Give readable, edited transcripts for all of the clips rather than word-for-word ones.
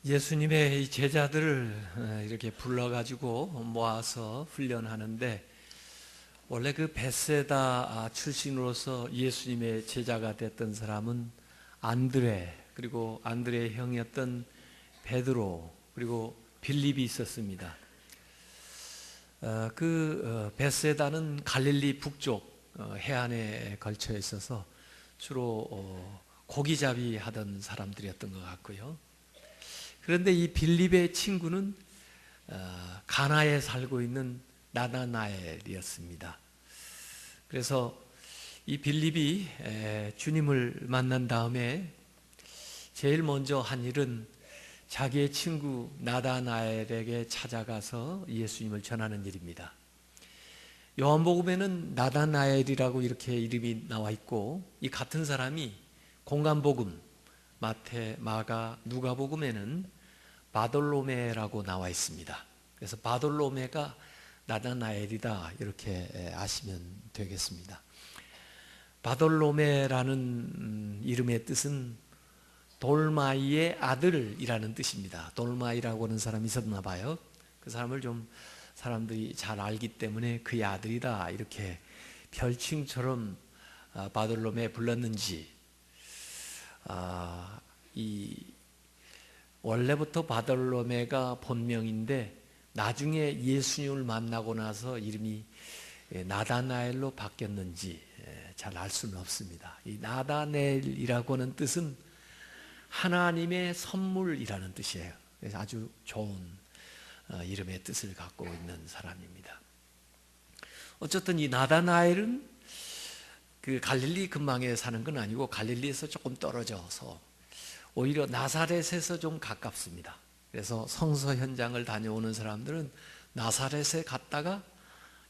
예수님의 이 제자들을 이렇게 불러가지고 모아서 훈련하는데, 원래 그 벳세다 출신으로서 예수님의 제자가 됐던 사람은 안드레, 그리고 안드레의 형이었던 베드로, 그리고 빌립이 있었습니다. 벳세다는 갈릴리 북쪽 해안에 걸쳐 있어서 주로 고기잡이 하던 사람들이었던 것 같고요. 그런데 이 빌립의 친구는 가나에 살고 있는 나다나엘이었습니다. 그래서 이 빌립이 주님을 만난 다음에 제일 먼저 한 일은 자기의 친구 나다나엘에게 찾아가서 예수님을 전하는 일입니다. 요한복음에는 나다나엘이라고 이렇게 이름이 나와 있고, 이 같은 사람이 공간복음, 마태, 마가, 누가복음에는 바돌로메라고 나와 있습니다. 그래서 바돌로메가 나다나엘이다, 이렇게 아시면 되겠습니다. 바돌로메라는 이름의 뜻은 돌마이의 아들이라는 뜻입니다. 돌마이라고 하는 사람이 있었나 봐요. 그 사람을 좀 사람들이 잘 알기 때문에 그의 아들이다, 이렇게 별칭처럼 바돌로메 불렀는지, 원래부터 바돌로메가 본명인데 나중에 예수님을 만나고 나서 이름이 나다나엘로 바뀌었는지 잘 알 수는 없습니다. 이 나다나엘이라고 하는 뜻은 하나님의 선물이라는 뜻이에요. 그래서 아주 좋은 이름의 뜻을 갖고 있는 사람입니다. 어쨌든 이 나다나엘은 그 갈릴리 근방에 사는 건 아니고 갈릴리에서 조금 떨어져서 오히려 나사렛에서 좀 가깝습니다. 그래서 성서 현장을 다녀오는 사람들은 나사렛에 갔다가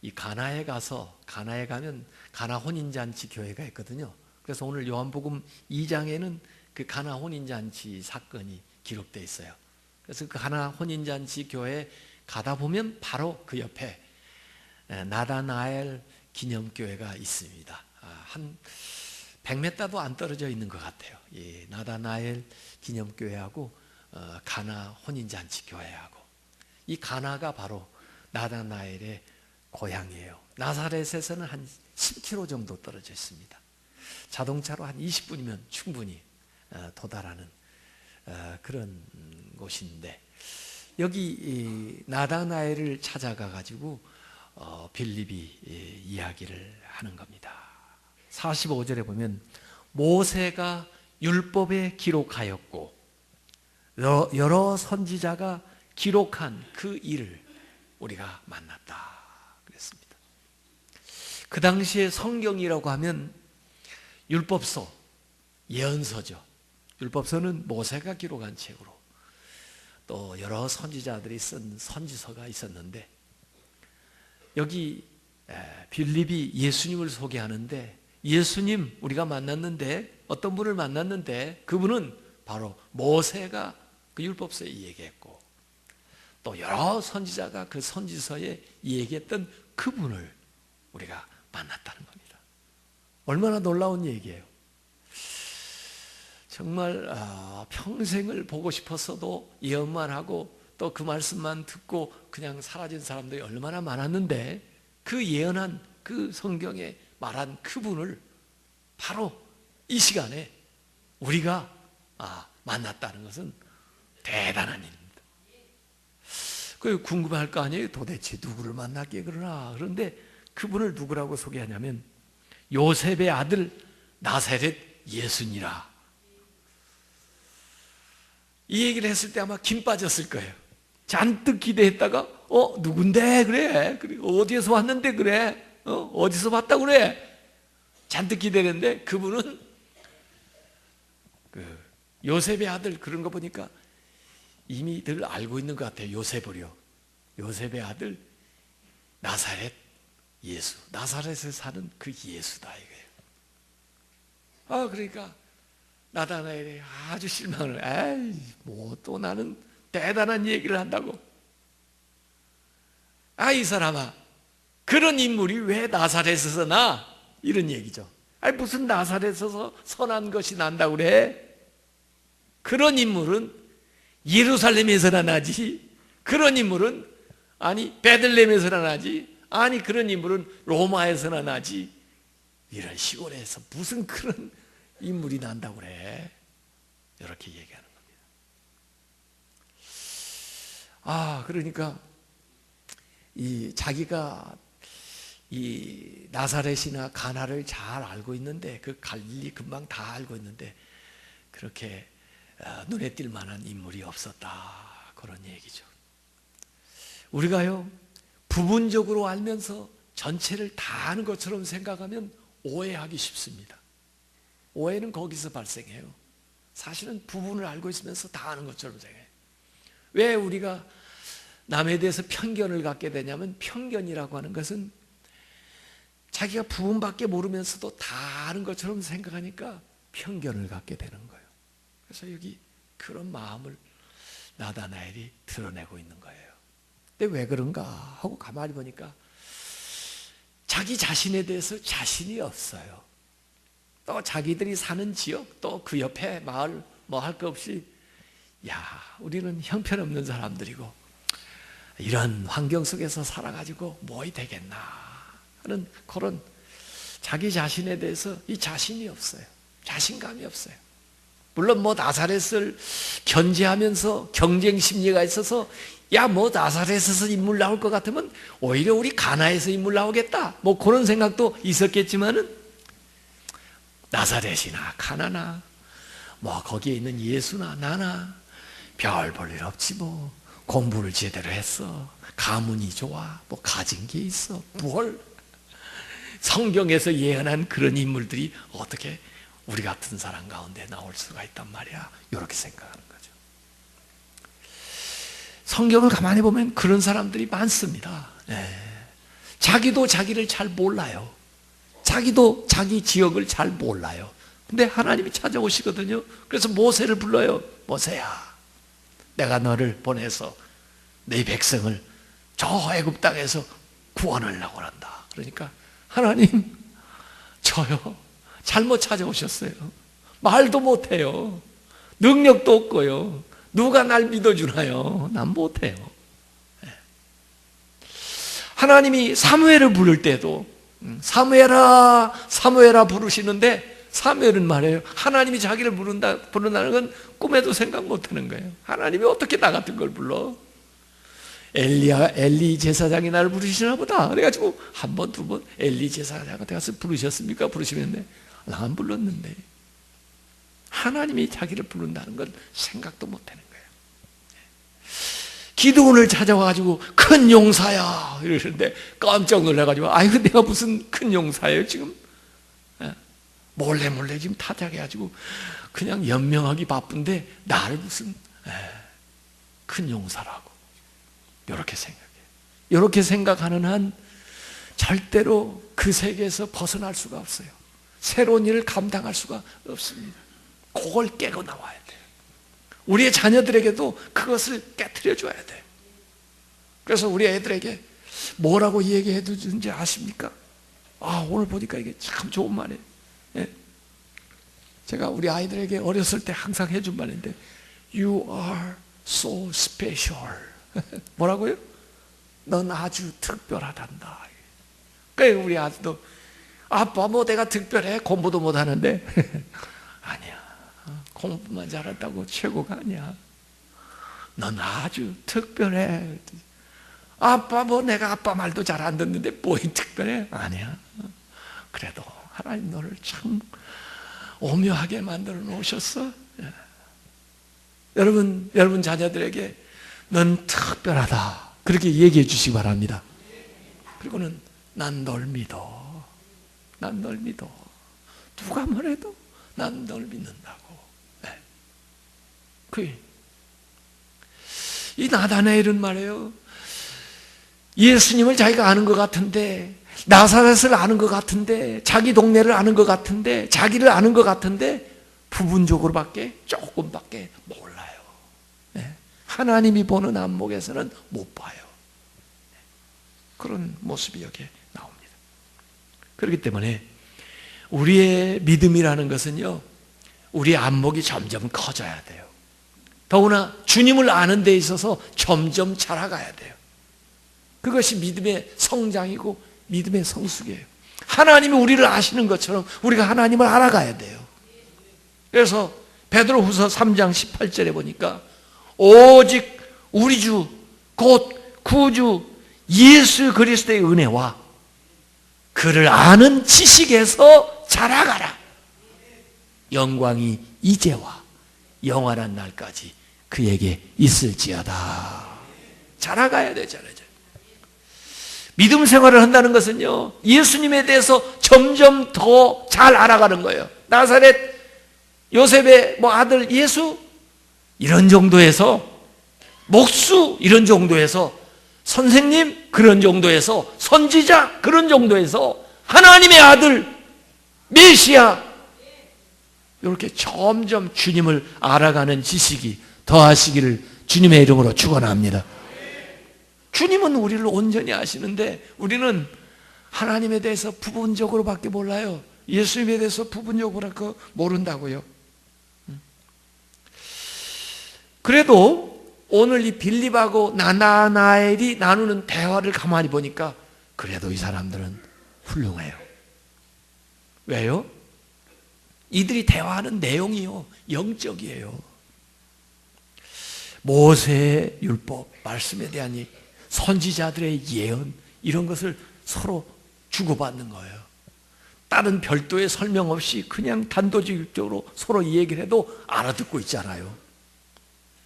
이 가나에 가면 가나 혼인잔치 교회가 있거든요. 그래서 오늘 요한복음 2장에는 그 가나 혼인잔치 사건이 기록되어 있어요. 그래서 그 가나 혼인잔치 교회에 가다 보면 바로 그 옆에 나다나엘 기념교회가 있습니다. 한 100m도 안 떨어져 있는 것 같아요. 이 나다나엘 기념교회하고 가나 혼인잔치 교회하고, 이 가나가 바로 나다나엘의 고향이에요. 나사렛에서는 한 10km 정도 떨어져 있습니다. 자동차로 한 20분이면 충분히 도달하는 그런 곳인데, 여기 나다나엘을 찾아가 가지고 빌립이 이야기를 하는 겁니다. 45절에 보면 모세가 율법에 기록하였고 여러 선지자가 기록한 그 일을 우리가 만났다 그랬습니다. 그 당시에 성경이라고 하면 율법서, 예언서죠. 율법서는 모세가 기록한 책으로, 또 여러 선지자들이 쓴 선지서가 있었는데, 여기 빌립이 예수님을 소개하는데, 예수님 우리가 만났는데, 어떤 분을 만났는데 그분은 바로 모세가 그 율법서에 얘기했고, 또 여러 선지자가 그 선지서에 얘기했던 그분을 우리가 만났다는 겁니다. 얼마나 놀라운 얘기예요. 정말 평생을 보고 싶었어도 예언만 하고 또 그 말씀만 듣고 그냥 사라진 사람들이 얼마나 많았는데, 그 예언한 그 성경에 말한 그분을 바로 이 시간에 우리가 만났다는 것은 대단한 일입니다. 그 궁금할 거 아니에요. 도대체 누구를 만났기에 그러나. 그런데 그분을 누구라고 소개하냐면 요셉의 아들 나사렛 예수니라. 이 얘기를 했을 때 아마 김 빠졌을 거예요. 잔뜩 기대했다가 누군데 그래? 어디에서 왔는데 그래? 어디서 봤다 그래? 잔뜩 기대했는데 그분은 요셉의 아들, 그런 거 보니까 이미 늘 알고 있는 것 같아요. 요셉의 아들 나사렛 예수, 나사렛에 사는 그 예수다 이거예요. 그러니까 나다나엘이 아주 실망을, 뭐 또 나는 대단한 얘기를 한다고. 이 사람아, 그런 인물이 왜 나사렛에서 나? 이런 얘기죠. 무슨 나사렛에서 선한 것이 난다고 그래? 그런 인물은 예루살렘에서나 나지. 그런 인물은 아니 베들레헴에서나 나지. 아니 그런 인물은 로마에서나 나지. 이런 시골에서 무슨 그런 인물이 난다고 그래. 이렇게 얘기하는 겁니다. 그러니까 자기가 이 나사렛이나 가나를 잘 알고 있는데, 그 갈릴리 금방 다 알고 있는데 그렇게 눈에 띌 만한 인물이 없었다, 그런 얘기죠. 우리가요 부분적으로 알면서 전체를 다 아는 것처럼 생각하면 오해하기 쉽습니다. 오해는 거기서 발생해요. 사실은 부분을 알고 있으면서 다 아는 것처럼 생각해요. 왜 우리가 남에 대해서 편견을 갖게 되냐면, 편견이라고 하는 것은 자기가 부분밖에 모르면서도 다 아는 것처럼 생각하니까 편견을 갖게 되는 거예요. 그래서 여기 그런 마음을 나다나엘이 드러내고 있는 거예요. 근데 왜 그런가 하고 가만히 보니까 자기 자신에 대해서 자신이 없어요. 또 자기들이 사는 지역, 또 그 옆에 마을 뭐 할 거 없이, 우리는 형편없는 사람들이고 이런 환경 속에서 살아가지고 뭐이 되겠나 하는 그런 자기 자신에 대해서 이 자신이 없어요. 자신감이 없어요. 물론 뭐 나사렛을 견제하면서 경쟁 심리가 있어서 뭐 나사렛에서 인물 나올 것 같으면 오히려 우리 가나에서 인물 나오겠다, 뭐 그런 생각도 있었겠지만은, 나사렛이나 가나나 뭐 거기에 있는 예수나 나나 별 볼 일 없지, 뭐 공부를 제대로 했어, 가문이 좋아, 뭐 가진 게 있어, 뭘 성경에서 예언한 그런 인물들이 어떻게 우리 같은 사람 가운데 나올 수가 있단 말이야, 이렇게 생각하는 거죠. 성경을 가만히 보면 그런 사람들이 많습니다. 자기도 자기를 잘 몰라요. 자기도 자기 지역을 잘 몰라요. 근데 하나님이 찾아오시거든요. 그래서 모세를 불러요. 모세야, 내가 너를 보내서 내 백성을 저 애굽 땅에서 구원하려고 한다. 그러니까 하나님, 저요 잘못 찾아오셨어요. 말도 못해요. 능력도 없고요. 누가 날 믿어주나요? 난 못해요. 하나님이 사무엘을 부를 때도 사무엘아 사무엘아 부르시는데, 사무엘은 말해요, 하나님이 자기를 부른다는 건 꿈에도 생각 못하는 거예요. 하나님이 어떻게 나 같은 걸 불러? 엘리 제사장이 나를 부르시나 보다 그래가지고 한 번, 두 번 엘리 제사장한테 가서 부르셨습니까? 부르시는데 나 안 불렀는데. 하나님이 자기를 부른다는 건 생각도 못하는 거예요. 기드온을 찾아와가지고 큰 용사야 이러는데 깜짝 놀라가지고, 아이고 내가 무슨 큰 용사예요 지금? 몰래 지금 타작해가지고 그냥 연명하기 바쁜데 나를 무슨 큰 용사라고. 이렇게 생각해요. 이렇게 생각하는 한 절대로 그 세계에서 벗어날 수가 없어요. 새로운 일을 감당할 수가 없습니다. 그걸 깨고 나와야 돼요. 우리의 자녀들에게도 그것을 깨트려 줘야 돼요. 그래서 우리 애들에게 뭐라고 얘기해 주는지 아십니까? 오늘 보니까 이게 참 좋은 말이에요. 제가 우리 아이들에게 어렸을 때 항상 해준 말인데, You are so special. 뭐라고요? 넌 아주 특별하단다. 그러니까 우리 아들도, 아빠 뭐 내가 특별해? 공부도 못하는데. 아니야, 공부만 잘한다고 최고가 아니야. 넌 아주 특별해. 아빠 뭐 내가 아빠 말도 잘 안 듣는데 뭐이 특별해? 아니야. 그래도 하나님 너를 참 오묘하게 만들어 놓으셨어. 여러분 자녀들에게 넌 특별하다 그렇게 얘기해 주시기 바랍니다. 그리고는 난 널 믿어. 난 널 믿어. 누가 뭐래도 난 널 믿는다고. 이 나다나엘은 말이에요, 예수님을 자기가 아는 것 같은데, 나사렛을 아는 것 같은데, 자기 동네를 아는 것 같은데, 자기를 아는 것 같은데 부분적으로밖에, 조금밖에 몰라요. 하나님이 보는 안목에서는 못 봐요. 그런 모습이 여기에 나옵니다. 그렇기 때문에 우리의 믿음이라는 것은요, 우리의 안목이 점점 커져야 돼요. 더구나 주님을 아는 데 있어서 점점 자라가야 돼요. 그것이 믿음의 성장이고 믿음의 성숙이에요. 하나님이 우리를 아시는 것처럼 우리가 하나님을 알아가야 돼요. 그래서 베드로후서 3장 18절에 보니까 오직 우리 주 곧 구주 예수 그리스도의 은혜와 그를 아는 지식에서 자라가라. 영광이 이제와 영원한 날까지 그에게 있을지어다. 자라가야 되잖아요. 믿음 생활을 한다는 것은요, 예수님에 대해서 점점 더 잘 알아가는 거예요. 나사렛 요셉의 아들 예수 이런 정도에서, 목수 이런 정도에서, 선생님 그런 정도에서, 선지자 그런 정도에서, 하나님의 아들 메시아, 이렇게 점점 주님을 알아가는 지식이 더하시기를 주님의 이름으로 축원합니다. 주님은 우리를 온전히 아시는데 우리는 하나님에 대해서 부분적으로밖에 몰라요. 예수님에 대해서 부분적으로밖에 모른다고요. 그래도 오늘 이 빌립하고 나다나엘이 나누는 대화를 가만히 보니까 그래도 이 사람들은 훌륭해요. 왜요? 이들이 대화하는 내용이요, 영적이에요. 모세의 율법, 말씀에 대한 선지자들의 예언, 이런 것을 서로 주고받는 거예요. 다른 별도의 설명 없이 그냥 단도직입적으로 서로 이 얘기를 해도 알아듣고 있잖아요.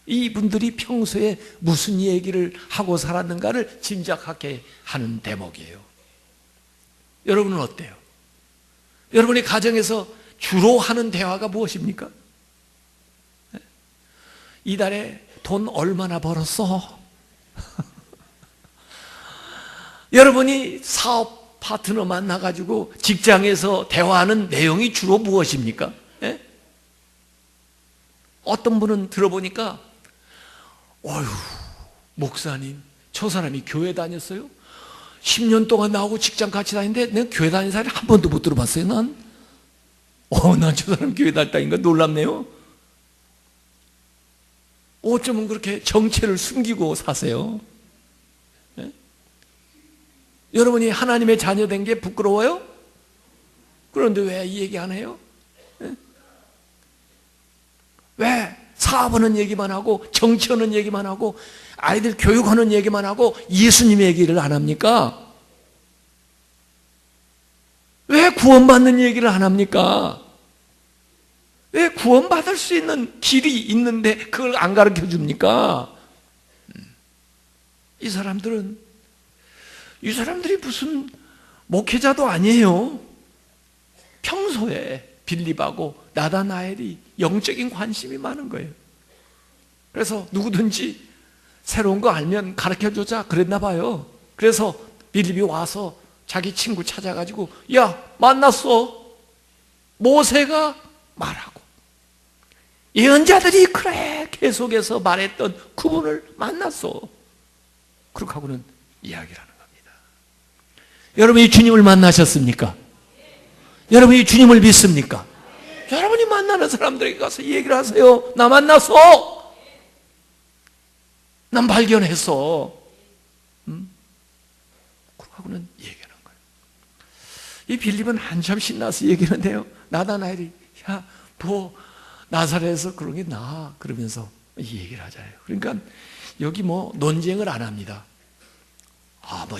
이분들이 평소에 무슨 얘기를 하고 살았는가를 짐작하게 하는 대목이에요. 여러분은 어때요? 여러분의 가정에서 주로 하는 대화가 무엇입니까? 이달에 돈 얼마나 벌었어? 여러분이 사업 파트너 만나가지고 직장에서 대화하는 내용이 주로 무엇입니까? 예? 어떤 분은 들어보니까 어휴, 목사님, 저 사람이 교회 다녔어요? 10년 동안 나하고 직장 같이 다니는데 내가 교회 다니는 사람이 한 번도 못 들어봤어요. 난 저 사람 교회 다녔다니까 놀랍네요. 어쩌면 그렇게 정체를 숨기고 사세요? 네? 여러분이 하나님의 자녀된 게 부끄러워요? 그런데 왜 이 얘기 안 해요? 네? 왜 사업하는 얘기만 하고 정치하는 얘기만 하고 아이들 교육하는 얘기만 하고 예수님 얘기를 안 합니까? 왜 구원받는 얘기를 안 합니까? 왜 구원받을 수 있는 길이 있는데 그걸 안 가르쳐 줍니까? 이 사람들이 무슨 목회자도 아니에요. 평소에 빌립하고 나다나엘이 영적인 관심이 많은 거예요. 그래서 누구든지 새로운 거 알면 가르쳐주자 그랬나 봐요. 그래서 빌립이 와서 자기 친구 찾아가지고 야, 만났어. 모세가 말하고 예언자들이 그래 계속해서 말했던 그분을 만났어. 그렇게 하고는 이야기를 하는 겁니다. 여러분이 주님을 만나셨습니까? 여러분이 주님을 믿습니까? 여러분이 만나는 사람들에게 가서 얘기를 하세요. 나 만났어. 난 발견했어. 그렇게 하고는 얘기하는 거예요. 이 빌립은 한참 신나서 얘기하는데요, 나다나엘이 야, 나사렛에서 그런 게 나 그러면서 얘기를 하잖아요. 그러니까 여기 논쟁을 안 합니다.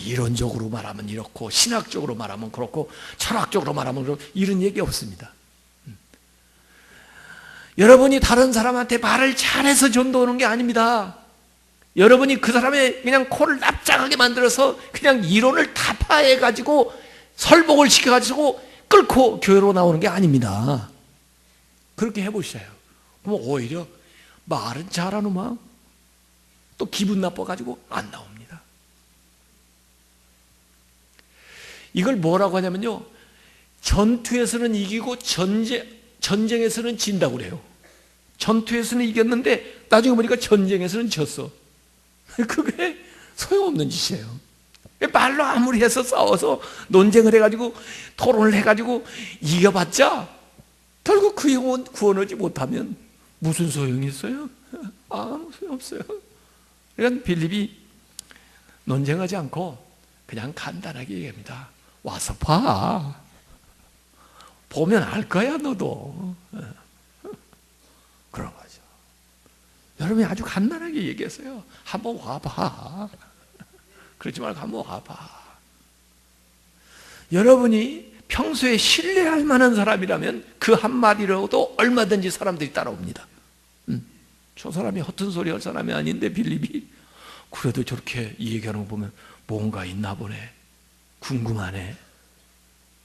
이론적으로 말하면 이렇고 신학적으로 말하면 그렇고 철학적으로 말하면 그렇고 이런 얘기 없습니다. 여러분이 다른 사람한테 말을 잘해서 전도하는 게 아닙니다. 여러분이 그 사람의 그냥 코를 납작하게 만들어서 그냥 이론을 다 파해가지고 설복을 시켜가지고 끌고 교회로 나오는 게 아닙니다. 그렇게 해보셔요. 그럼 오히려 말은 잘하는만 또 기분 나빠가지고 안 나옵니다. 이걸 뭐라고 하냐면요, 전투에서는 이기고 전쟁에서는 진다고 그래요. 전투에서는 이겼는데 나중에 보니까 전쟁에서는 졌어. 그게 소용없는 짓이에요. 말로 아무리 해서 싸워서 논쟁을 해가지고 토론을 해가지고 이겨봤자 결국 그 영혼 구원하지 못하면 무슨 소용이 있어요? 아무 소용 없어요. 그러니까 빌립이 논쟁하지 않고 그냥 간단하게 얘기합니다. 와서 봐. 보면 알 거야, 너도. 그런 거죠. 여러분이 아주 간단하게 얘기했어요. 한번 와봐. 그러지 말고 한번 와봐. 여러분이 평소에 신뢰할 만한 사람이라면 그 한마디로도 얼마든지 사람들이 따라옵니다. 저 사람이 허튼 소리 할 사람이 아닌데 빌립이 그래도 저렇게 얘기하는 거 보면 뭔가 있나 보네. 궁금하네.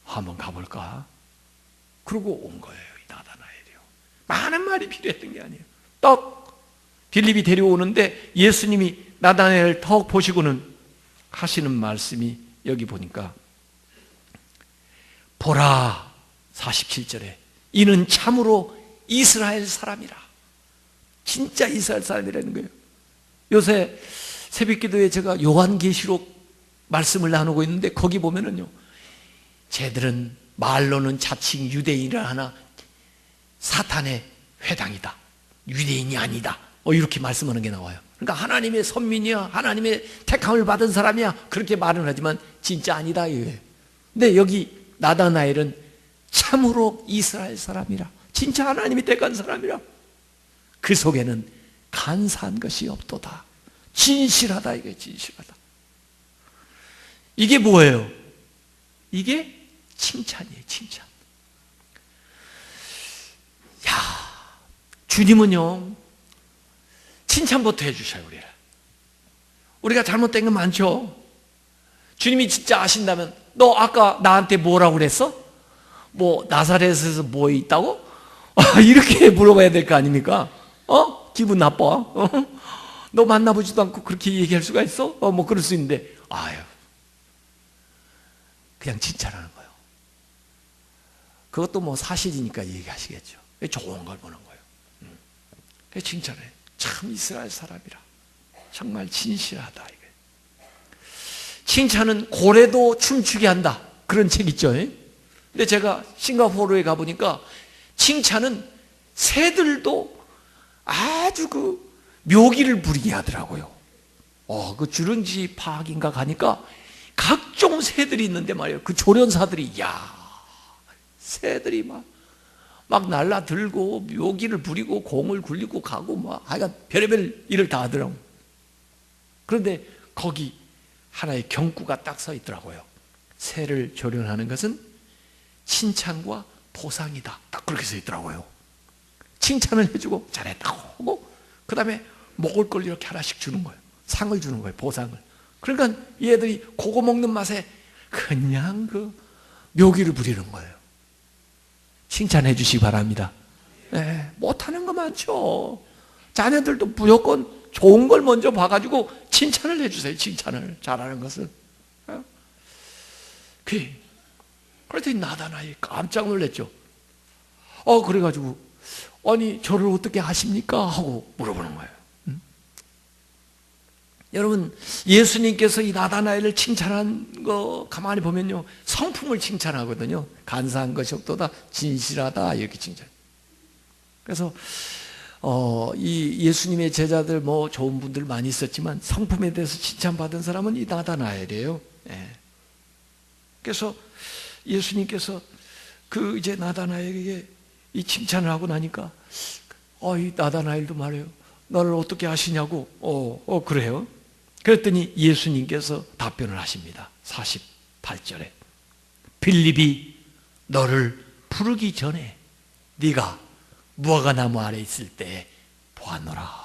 한번 가볼까? 그러고 온 거예요. 이 나다나엘이요. 많은 말이 필요했던 게 아니에요. 딱 빌립이 데려오는데 예수님이 나다나엘을 턱 보시고는 하시는 말씀이 여기 보니까 보라 47절에 이는 참으로 이스라엘 사람이라. 진짜 이스라엘 사람이라는 거예요. 요새 새벽기도에 제가 요한계시록 말씀을 나누고 있는데 거기 보면은요, 쟤들은 말로는 자칭 유대인이라 하나 사탄의 회당이다. 유대인이 아니다. 이렇게 말씀하는 게 나와요. 그러니까 하나님의 선민이야, 하나님의 택함을 받은 사람이야, 그렇게 말은 하지만 진짜 아니다 이거예요. 근데 여기 나다나엘은 참으로 이스라엘 사람이라, 진짜 하나님이 택한 사람이라. 그 속에는 간사한 것이 없도다. 진실하다. 이게 진실하다. 이게 뭐예요? 이게 칭찬이에요. 칭찬. 야, 주님은요 칭찬부터 해주셔요. 우리가 잘못된 건 많죠. 주님이 진짜 아신다면 너 아까 나한테 뭐라고 그랬어? 뭐 나사렛에서 뭐 있다고? 이렇게 물어봐야 될 거 아닙니까? 기분 나빠? 너 만나보지도 않고 그렇게 얘기할 수가 있어? 뭐 그럴 수 있는데 아유, 그냥 칭찬하는 거예요. 그것도 뭐 사실이니까 얘기하시겠죠. 좋은 걸 보는 거예요. 칭찬해. 참 이스라엘 사람이라. 정말 진실하다. 이게. 칭찬은 고래도 춤추게 한다. 그런 책 있죠. 근데 제가 싱가포르에 가보니까 칭찬은 새들도 아주 그 묘기를 부리게 하더라고요. 그 주릉지 파악인가 가니까 각종 새들이 있는데 말이에요. 그 조련사들이, 새들이 막 날라들고 묘기를 부리고 공을 굴리고 가고 하여간 별의별 일을 다 하더라고요. 그런데 거기 하나의 경구가 딱 서 있더라고요. 새를 조련하는 것은 칭찬과 보상이다. 딱 그렇게 써 있더라고요. 칭찬을 해주고 잘했다고 하고 그 다음에 먹을 걸 이렇게 하나씩 주는 거예요. 상을 주는 거예요. 보상을. 그러니까 얘들이 그거 먹는 맛에 그냥 그 묘기를 부리는 거예요. 칭찬해 주시기 바랍니다. 네, 못하는 거 많죠. 자녀들도 무조건 좋은 걸 먼저 봐가지고 칭찬을 해주세요. 칭찬을 잘하는 것을. 그랬더니 나다나엘이 깜짝 놀랐죠. 그래가지고 아니 저를 어떻게 아십니까? 하고 물어보는 거예요. 여러분 예수님께서 이 나다나엘을 칭찬한 거 가만히 보면요, 성품을 칭찬하거든요. 간사한 것이 없도다, 진실하다, 이렇게 칭찬. 그래서 이 예수님의 제자들 뭐 좋은 분들 많이 있었지만 성품에 대해서 칭찬받은 사람은 이 나다나엘이에요. 그래서 예수님께서 그 이제 나다나엘에게 이 칭찬을 하고 나니까 이 나다나엘도 말해요. 너를 어떻게 아시냐고. 그래요? 그랬더니 예수님께서 답변을 하십니다. 48절에 빌립이 너를 부르기 전에 네가 무화과나무 아래 있을 때 보았노라.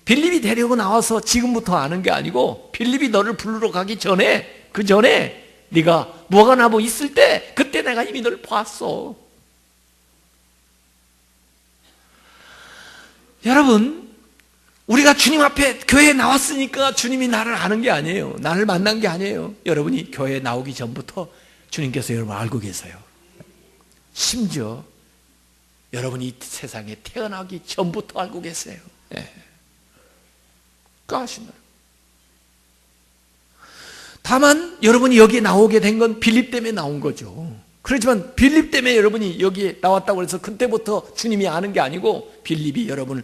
빌립이 데리고 나와서 지금부터 아는 게 아니고 빌립이 너를 부르러 가기 전에, 그 전에 네가 무화과나무 있을 때 그때 내가 이미 너를 봤어. 여러분, 우리가 주님 앞에 교회에 나왔으니까 주님이 나를 아는 게 아니에요. 나를 만난 게 아니에요. 여러분이 교회에 나오기 전부터 주님께서 여러분 알고 계세요. 심지어 여러분이 이 세상에 태어나기 전부터 알고 계세요. 아시나요? 다만 여러분이 여기에 나오게 된 건 빌립 때문에 나온 거죠. 그렇지만 빌립 때문에 여러분이 여기에 나왔다고 해서 그때부터 주님이 아는 게 아니고 빌립이 여러분을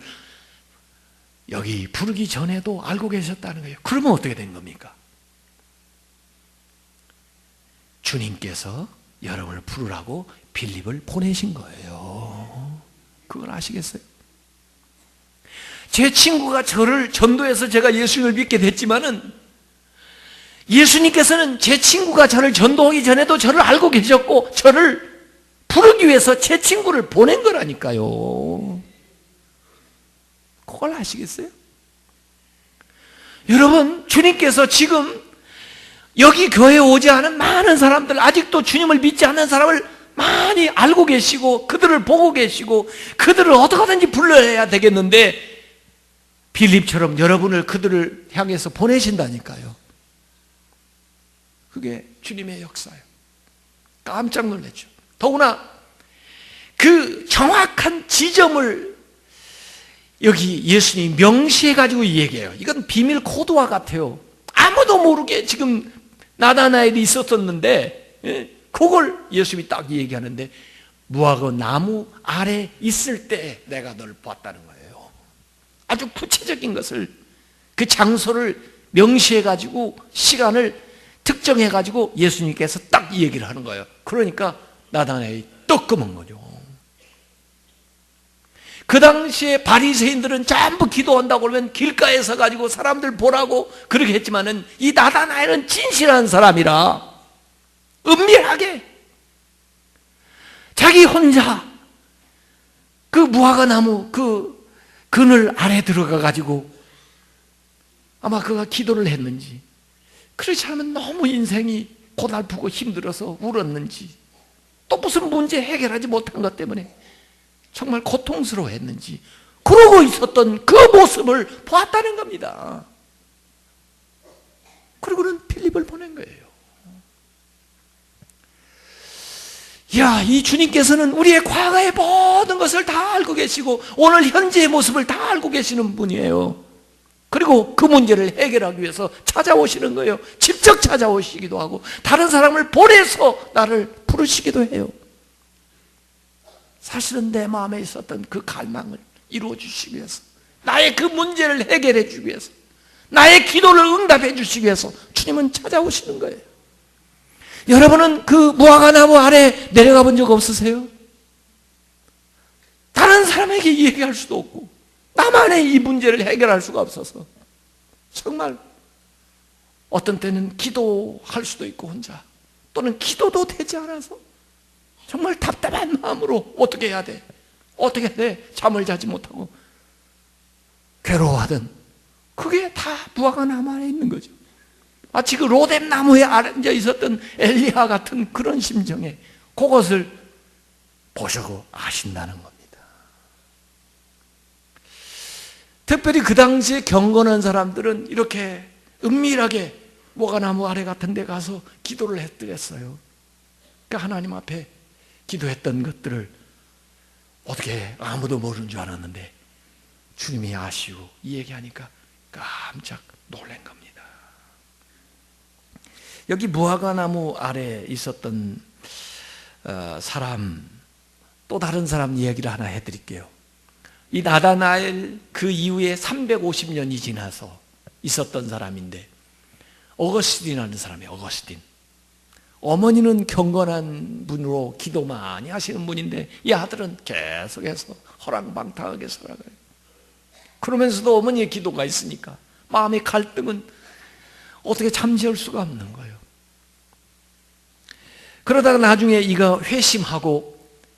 여기 부르기 전에도 알고 계셨다는 거예요. 그러면 어떻게 된 겁니까? 주님께서 여러분을 부르라고 빌립을 보내신 거예요. 그걸 아시겠어요? 제 친구가 저를 전도해서 제가 예수님을 믿게 됐지만은 예수님께서는 제 친구가 저를 전도하기 전에도 저를 알고 계셨고 저를 부르기 위해서 제 친구를 보낸 거라니까요. 그걸 아시겠어요? 여러분, 주님께서 지금 여기 교회에 오지 않은 많은 사람들, 아직도 주님을 믿지 않는 사람을 많이 알고 계시고 그들을 보고 계시고 그들을 어떻게든지 불러야 되겠는데 빌립처럼 여러분을 그들을 향해서 보내신다니까요. 그게 주님의 역사예요. 깜짝 놀랐죠. 더구나 그 정확한 지점을 여기 예수님이 명시해가지고 얘기해요. 이건 비밀 코드와 같아요. 아무도 모르게 지금 나다나엘이 있었었는데 그걸 예수님이 딱 얘기하는데 무화과 나무 아래 있을 때 내가 널 봤다는 거예요. 아주 구체적인 것을 그 장소를 명시해가지고 시간을 특정해가지고 예수님께서 딱 이 얘기를 하는 거예요. 그러니까 나다나엘이 뜨끔한 거죠. 그 당시에 바리새인들은 전부 기도한다고 그러면 길가에 서 가지고 사람들 보라고 그렇게 했지만은 이 나다나엘은 진실한 사람이라 은밀하게 자기 혼자 그 무화과 나무 그 그늘 아래 들어가 가지고 아마 그가 기도를 했는지 그렇지 않으면 너무 인생이 고달프고 힘들어서 울었는지 또 무슨 문제 해결하지 못한 것 때문에 정말 고통스러워했는지 그러고 있었던 그 모습을 보았다는 겁니다. 그리고는 필립을 보낸 거예요. 야, 이 주님께서는 우리의 과거의 모든 것을 다 알고 계시고 오늘 현재의 모습을 다 알고 계시는 분이에요. 그리고 그 문제를 해결하기 위해서 찾아오시는 거예요. 직접 찾아오시기도 하고 다른 사람을 보내서 나를 부르시기도 해요. 사실은 내 마음에 있었던 그 갈망을 이루어 주시기 위해서 나의 그 문제를 해결해 주기 위해서 나의 기도를 응답해 주시기 위해서 주님은 찾아오시는 거예요. 여러분은 그 무화과 나무 아래 내려가 본 적 없으세요? 다른 사람에게 얘기할 수도 없고 나만의 이 문제를 해결할 수가 없어서 정말 어떤 때는 기도할 수도 있고 혼자 또는 기도도 되지 않아서 정말 답답한 마음으로 어떻게 해야 돼? 어떻게 해야 돼? 잠을 자지 못하고 괴로워하던 그게 다 무화과 나무 안에 있는 거죠. 마치 그 로뎀 나무에 앉아 있었던 엘리야 같은 그런 심정에 그것을 보시고 아신다는 겁니다. 특별히 그 당시에 경건한 사람들은 이렇게 은밀하게 무화과 나무 아래 같은 데 가서 기도를 했더랬어요. 그러니까 하나님 앞에 기도했던 것들을 어떻게 아무도 모르는 줄 알았는데 주님이 아시고 이 얘기하니까 깜짝 놀란 겁니다. 여기 무화과 나무 아래 있었던 사람 또 다른 사람 이야기를 하나 해드릴게요. 이 나다나엘 그 이후에 350년이 지나서 있었던 사람인데 어거스틴이라는 사람이에요. 어거스틴. 어머니는 경건한 분으로 기도 많이 하시는 분인데 이 아들은 계속해서 허랑방탕하게 살아가요. 그러면서도 어머니의 기도가 있으니까 마음의 갈등은 어떻게 잠재울 수가 없는 거예요. 그러다가 나중에 이가 회심하고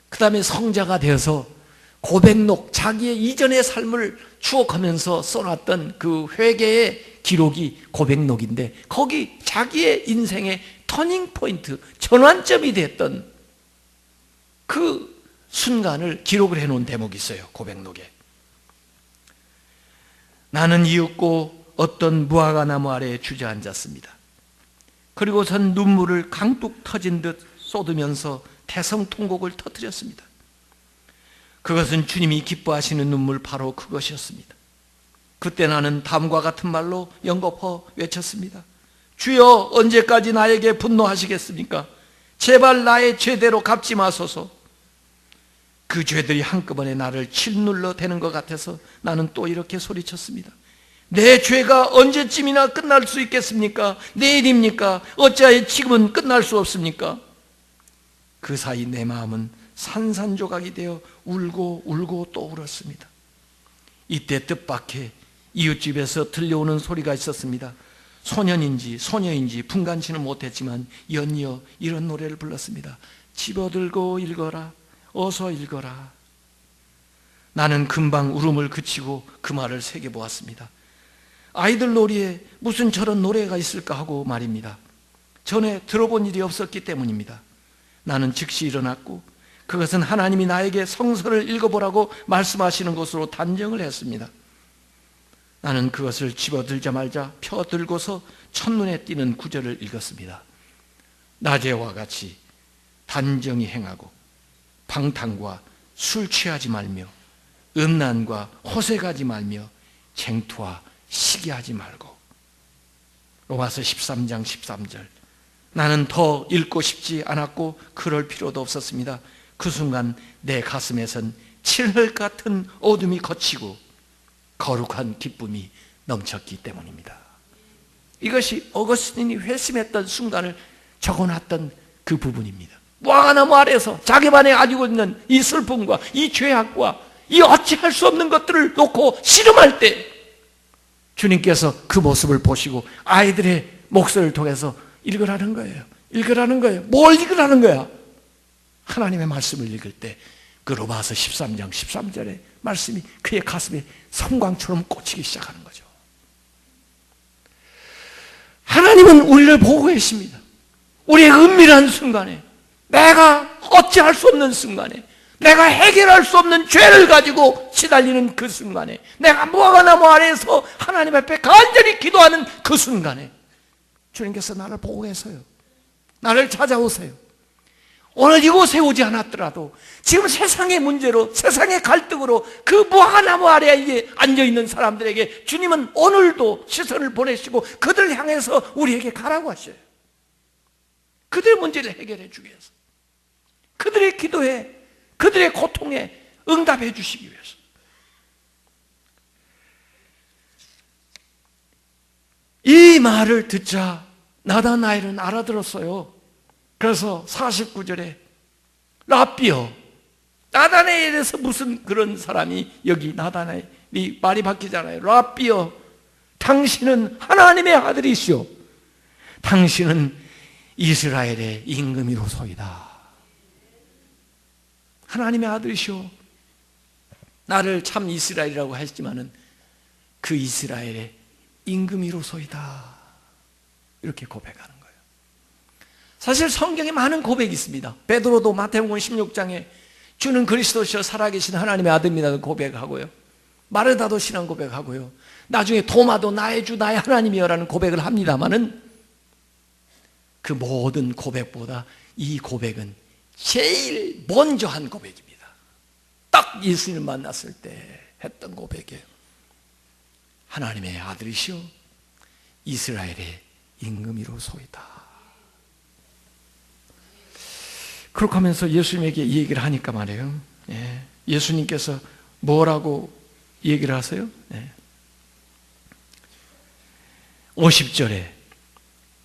그 다음에 성자가 되어서 고백록, 자기의 이전의 삶을 추억하면서 써놨던 그 회개의 기록이 고백록인데 거기 자기의 인생의 터닝 포인트, 전환점이 됐던 그 순간을 기록을 해놓은 대목이 있어요. 고백록에. 나는 이윽고 어떤 무화과 나무 아래에 주저앉았습니다. 그리고선 눈물을 강둑 터진 듯 쏟으면서 태성통곡을 터뜨렸습니다. 그것은 주님이 기뻐하시는 눈물 바로 그것이었습니다. 그때 나는 다음과 같은 말로 연거푸 외쳤습니다. 주여 언제까지 나에게 분노하시겠습니까? 제발 나의 죄대로 갚지 마소서. 그 죄들이 한꺼번에 나를 짓눌러 대는 것 같아서 나는 또 이렇게 소리쳤습니다. 내 죄가 언제쯤이나 끝날 수 있겠습니까? 내일입니까? 어찌하여 지금은 끝날 수 없습니까? 그 사이 내 마음은 산산조각이 되어 울고 울고 또 울었습니다. 이때 뜻밖의 이웃집에서 들려오는 소리가 있었습니다. 소년인지 소녀인지 분간치는 못했지만 연이어 이런 노래를 불렀습니다. 집어들고 읽어라, 어서 읽어라. 나는 금방 울음을 그치고 그 말을 새겨보았습니다. 아이들 놀이에 무슨 저런 노래가 있을까 하고 말입니다. 전에 들어본 일이 없었기 때문입니다. 나는 즉시 일어났고 그것은 하나님이 나에게 성서를 읽어보라고 말씀하시는 것으로 단정을 했습니다. 나는 그것을 집어들자마자 펴들고서 첫눈에 띄는 구절을 읽었습니다. 낮에와 같이 단정히 행하고 방탕과 술 취하지 말며 음란과 호색하지 말며 쟁투와 시기하지 말고. 로마서 13장 13절. 나는 더 읽고 싶지 않았고 그럴 필요도 없었습니다. 그 순간 내 가슴에선 칠흑 같은 어둠이 걷히고 거룩한 기쁨이 넘쳤기 때문입니다. 이것이 어거스틴이 회심했던 순간을 적어놨던 그 부분입니다. 무화과나무 아래에서 자기만이 가지고 있는 이 슬픔과 이 죄악과 이 어찌할 수 없는 것들을 놓고 씨름할 때 주님께서 그 모습을 보시고 아이들의 목소리를 통해서 읽으라는 거예요. 읽으라는 거예요. 뭘 읽으라는 거야? 하나님의 말씀을 읽을 때 그 로마서 13장 13절의 말씀이 그의 가슴에 성광처럼 꽂히기 시작하는 거죠. 하나님은 우리를 보고 계십니다. 우리의 은밀한 순간에, 내가 어찌할 수 없는 순간에, 내가 해결할 수 없는 죄를 가지고 시달리는 그 순간에, 내가 무화과나무 아래에서 하나님 앞에 간절히 기도하는 그 순간에 주님께서 나를 보고 계세요. 나를 찾아오세요. 오늘 이곳에 오지 않았더라도 지금 세상의 문제로, 세상의 갈등으로 그 무화과나무 아래에 앉아있는 사람들에게 주님은 오늘도 시선을 보내시고 그들을 향해서 우리에게 가라고 하셔요. 그들의 문제를 해결해 주기 위해서, 그들의 기도에, 그들의 고통에 응답해 주시기 위해서. 이 말을 듣자 나다나엘은 알아들었어요. 그래서 49절에 라삐여, 나다나엘에서 무슨 그런 사람이 여기 나다나엘이 말이 바뀌잖아요. 라삐여, 당신은 하나님의 아들이시오. 당신은 이스라엘의 임금이로소이다. 하나님의 아들이시오. 나를 참 이스라엘이라고 했지만은 그 이스라엘의 임금이로소이다. 이렇게 고백하는 거예요. 사실 성경에 많은 고백이 있습니다. 베드로도 마태복음 16장에 주는 그리스도시여 살아계신 하나님의 아들이라는 고백하고요. 마르다도 신앙 고백하고요. 나중에 도마도 나의 주 나의 하나님이여라는 고백을 합니다마는 그 모든 고백보다 이 고백은 제일 먼저 한 고백입니다. 딱 예수님을 만났을 때 했던 고백이에요. 하나님의 아들이시오, 이스라엘의 임금이로소이다. 그렇게 하면서 예수님에게 이 얘기를 하니까 말이에요. 예수님께서 뭐라고 얘기를 하세요? 50절에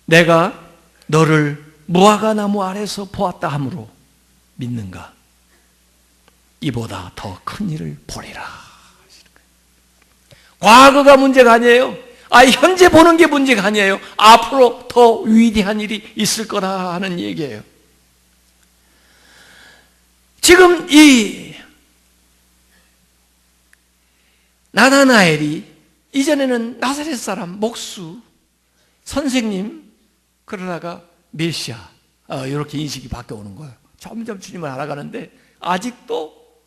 내가 너를 무화과나무 아래서 보았다 함으로 믿는가? 이보다 더 큰 일을 보리라. 과거가 문제가 아니에요. 현재 보는 게 문제가 아니에요. 앞으로 더 위대한 일이 있을 거라 하는 얘기예요. 지금 이 나다나엘이 이전에는 나사렛 사람, 목수, 선생님, 그러다가 메시아, 이렇게 인식이 바뀌어오는 거예요. 점점 주님을 알아가는데 아직도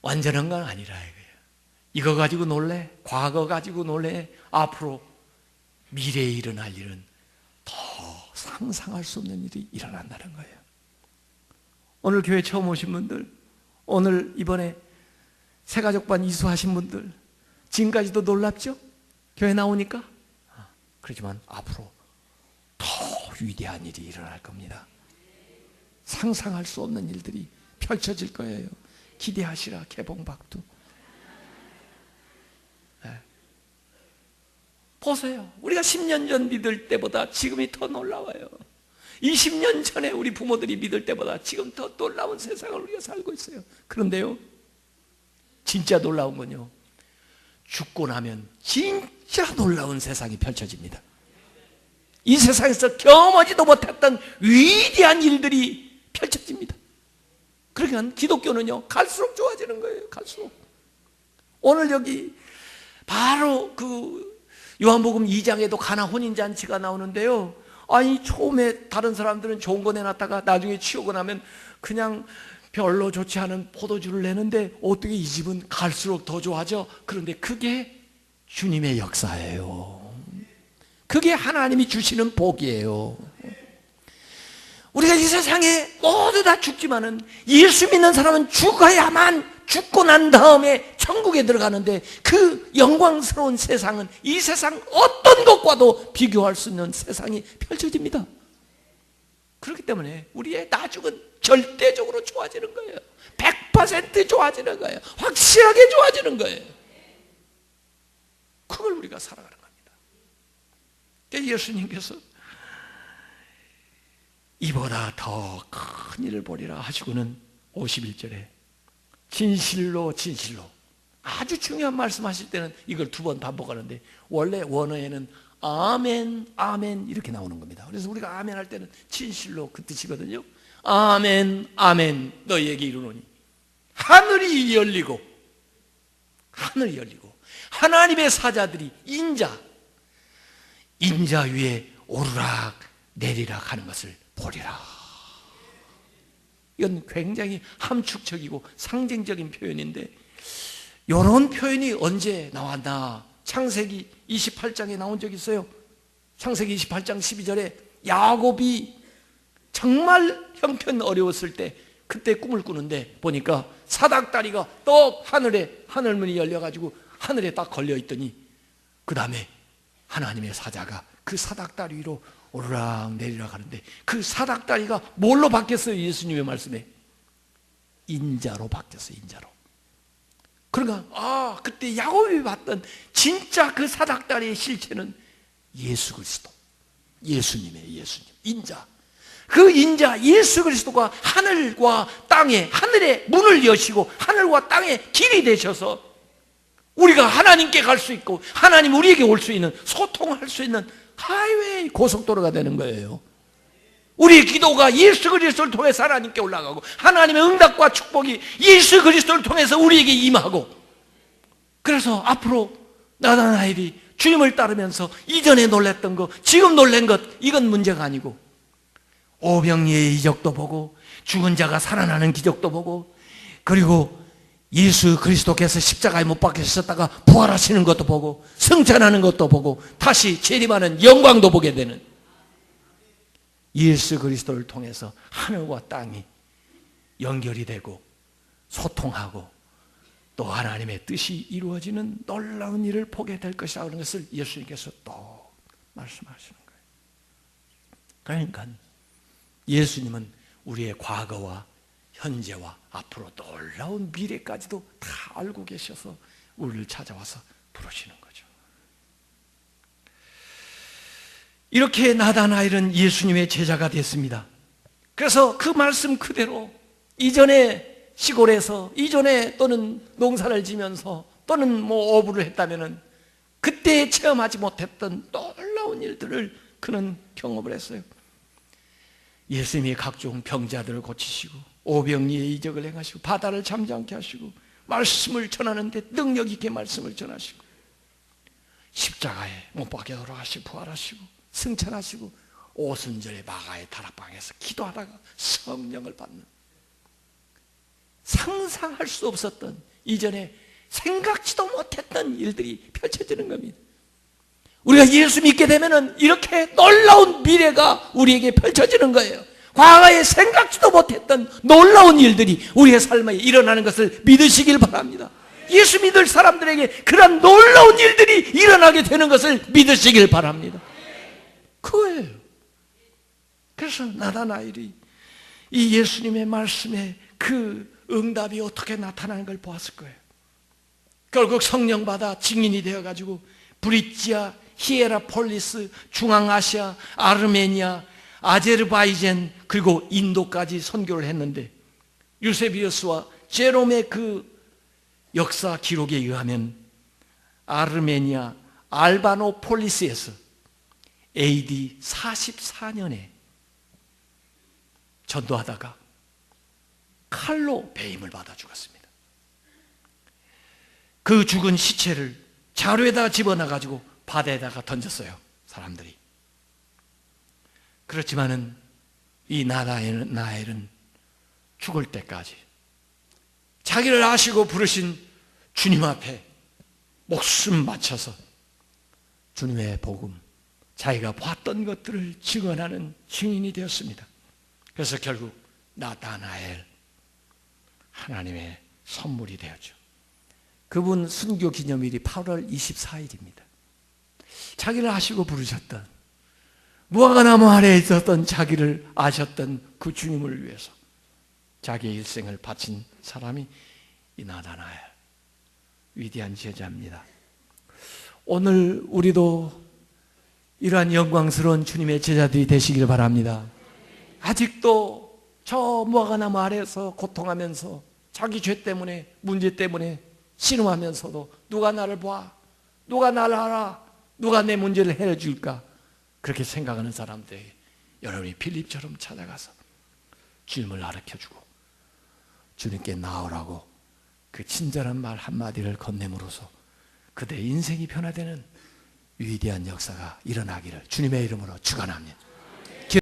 완전한 건 아니라 이거예요. 이거 가지고 놀래? 과거 가지고 놀래? 앞으로 미래에 일어날 일은 더 상상할 수 없는 일이 일어난다는 거예요. 오늘 교회 처음 오신 분들, 오늘 이번에 새가족반 이수하신 분들, 지금까지도 놀랍죠? 교회 나오니까? 그렇지만 앞으로 더 위대한 일이 일어날 겁니다. 상상할 수 없는 일들이 펼쳐질 거예요. 기대하시라. 개봉박두. 네. 보세요. 우리가 10년 전 믿을 때보다 지금이 더 놀라워요. 20년 전에 우리 부모들이 믿을 때보다 지금 더 놀라운 세상을 우리가 살고 있어요. 그런데요, 진짜 놀라운 건요, 죽고 나면 진짜 놀라운 세상이 펼쳐집니다. 이 세상에서 경험하지도 못했던 위대한 일들이 펼쳐집니다. 그러니까 기독교는요, 갈수록 좋아지는 거예요. 갈수록. 오늘 여기 바로 그 요한복음 2장에도 가나 혼인잔치가 나오는데요, 아니 처음에 다른 사람들은 좋은 거 내놨다가 나중에 치우고 나면 그냥 별로 좋지 않은 포도주를 내는데 어떻게 이 집은 갈수록 더 좋아져? 그런데 그게 주님의 역사예요. 그게 하나님이 주시는 복이에요. 우리가 이 세상에 모두 다 죽지만은 예수 믿는 사람은 죽어야만, 죽고 난 다음에 천국에 들어가는데 그 영광스러운 세상은 이 세상 어떤 것과도 비교할 수 있는 세상이 펼쳐집니다. 그렇기 때문에 우리의 나중은 절대적으로 좋아지는 거예요. 100% 좋아지는 거예요. 확실하게 좋아지는 거예요. 그걸 우리가 살아가는 겁니다. 예수님께서 이보다 더 큰 일을 보리라 하시고는 51절에 진실로 진실로, 아주 중요한 말씀하실 때는 이걸 2번 반복하는데 원래 원어에는 아멘 아멘 이렇게 나오는 겁니다. 그래서 우리가 아멘 할 때는 진실로 그 뜻이거든요. 아멘 아멘 너희에게 이르노니 하늘이 열리고 하나님의 사자들이 인자 위에 오르락 내리락 하는 것을 보리라. 이건 굉장히 함축적이고 상징적인 표현인데, 이런 표현이 언제 나왔나? 창세기 28장에 나온 적이 있어요. 창세기 28장 12절에 야곱이 정말 형편 어려웠을 때 그때 꿈을 꾸는데 보니까 사닥다리가 떡 하늘에, 하늘문이 열려가지고 하늘에 딱 걸려있더니 그 다음에 하나님의 사자가 그 사닥다리 위로 오르락 내리락 하는데 그 사닥다리가 뭘로 바뀌었어요? 예수님의 말씀에 인자로 바뀌었어요. 인자로. 그러니까 그때 야곱이 봤던 진짜 그 사닥다리의 실체는 예수 그리스도, 예수님 인자. 그 인자 예수 그리스도가 하늘과 땅에, 하늘의 문을 여시고 하늘과 땅의 길이 되셔서 우리가 하나님께 갈 수 있고 하나님 우리에게 올 수 있는, 소통할 수 있는 하이웨이, 고속도로가 되는 거예요. 우리의 기도가 예수 그리스도를 통해서 하나님께 올라가고 하나님의 응답과 축복이 예수 그리스도를 통해서 우리에게 임하고, 그래서 앞으로 나다나엘이 주님을 따르면서 이전에 놀랬던 것, 지금 놀란 것, 이건 문제가 아니고 오병이의 이적도 보고 죽은 자가 살아나는 기적도 보고, 그리고 예수 그리스도께서 십자가에 못 박히셨다가 부활하시는 것도 보고 승천하는 것도 보고 다시 재림하는 영광도 보게 되는, 예수 그리스도를 통해서 하늘과 땅이 연결이 되고 소통하고 또 하나님의 뜻이 이루어지는 놀라운 일을 보게 될 것이라는 것을 예수님께서 또 말씀하시는 거예요. 그러니까 예수님은 우리의 과거와 현재와 앞으로 놀라운 미래까지도 다 알고 계셔서 우리를 찾아와서 부르시는 거죠. 이렇게 나다나엘은 예수님의 제자가 됐습니다. 그래서 그 말씀 그대로 이전에 시골에서, 이전에 또는 농사를 지면서 또는 어부를 했다면은 그때 체험하지 못했던 놀라운 일들을 그는 경험을 했어요. 예수님이 각종 병자들을 고치시고 오병이의 이적을 행하시고 바다를 잠잠케 하시고 말씀을 전하는데 능력 있게 말씀을 전하시고 십자가에 못 박혀 돌아가시고 부활하시고 승천하시고 오순절에 마가의 다락방에서 기도하다가 성령을 받는, 상상할 수 없었던, 이전에 생각지도 못했던 일들이 펼쳐지는 겁니다. 우리가 예수 믿게 되면은 이렇게 놀라운 미래가 우리에게 펼쳐지는 거예요. 과거에 생각지도 못했던 놀라운 일들이 우리의 삶에 일어나는 것을 믿으시길 바랍니다. 예수 믿을 사람들에게 그런 놀라운 일들이 일어나게 되는 것을 믿으시길 바랍니다. 그거예요. 그래서 나다나엘이 이 예수님의 말씀에 그 응답이 어떻게 나타나는 걸 보았을 거예요. 결국 성령 받아 증인이 되어가지고 브리지아, 히에라폴리스, 중앙아시아, 아르메니아, 아제르바이잔 그리고 인도까지 선교를 했는데 유세비우스와 제롬의 그 역사 기록에 의하면 아르메니아 알바노폴리스에서 AD 44년에 전도하다가 칼로 배임을 받아 죽었습니다. 그 죽은 시체를 자루에다가 집어넣어가지고 바다에다가 던졌어요, 사람들이. 그렇지만은 이 나다나엘은 죽을 때까지 자기를 아시고 부르신 주님 앞에 목숨 바쳐서 주님의 복음, 자기가 봤던 것들을 증언하는 증인이 되었습니다. 그래서 결국 나다나엘, 하나님의 선물이 되었죠. 그분 순교 기념일이 8월 24일입니다. 자기를 아시고 부르셨던, 무화과나무 아래에 있었던 자기를 아셨던 그 주님을 위해서 자기의 일생을 바친 사람이 이 나다나엘, 위대한 제자입니다. 오늘 우리도 이러한 영광스러운 주님의 제자들이 되시길 바랍니다. 아직도 저 무화과나무 아래에서 고통하면서 자기 죄 때문에, 문제 때문에 신음하면서도 누가 나를 봐, 누가 나를 알아, 누가 내 문제를 해줄까, 그렇게 생각하는 사람들에게 여러분이 필립처럼 찾아가서 주님을 가르쳐주고 주님께 나오라고 그 친절한 말 한마디를 건네므로써 그들의 인생이 변화되는 위대한 역사가 일어나기를 주님의 이름으로 축원합니다.